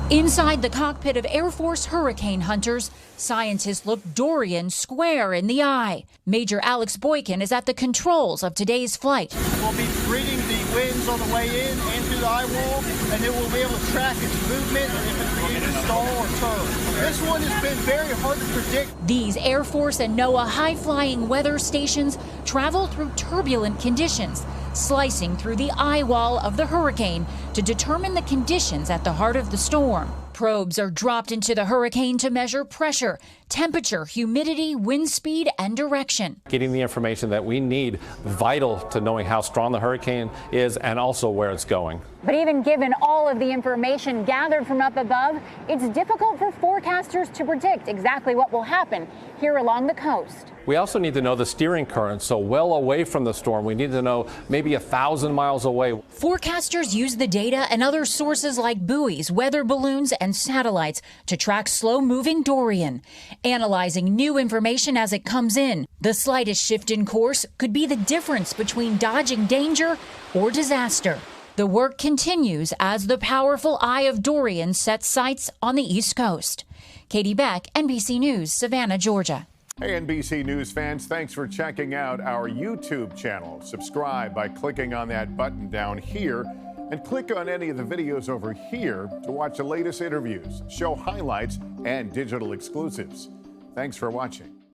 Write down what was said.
Inside the cockpit of Air Force hurricane hunters, scientists look Dorian square in the eye. Major Alex Boykin is at the controls of today's flight. We'll be reading the winds on the way in and through the eye wall, and then we'll be able to track its movement and if it creates a stall or turn. This one has been very hard to predict. These Air Force and NOAA high-flying weather stations travel through turbulent conditions, slicing through the eye wall of the hurricane to determine the conditions at the heart of the storm. Probes are dropped into the hurricane to measure pressure, temperature, humidity, wind speed, and direction. Getting the information that we need, vital to knowing how strong the hurricane is and also where it's going. But even given all of the information gathered from up above, it's difficult for forecasters to predict exactly what will happen here along the coast. We also need to know the steering current, so well away from the storm. We need to know maybe 1,000 miles away. Forecasters use the data and other sources like buoys, weather balloons, and satellites to track slow-moving Dorian, analyzing new information as it comes in. The slightest shift in course could be the difference between dodging danger or disaster. The work continues as the powerful eye of Dorian sets sights on the East Coast. Katie Beck, NBC News, Savannah, Georgia. Hey, NBC News fans, thanks for checking out our YouTube channel. Subscribe by clicking on that button down here and click on any of the videos over here to watch the latest interviews, show highlights, and digital exclusives. Thanks for watching.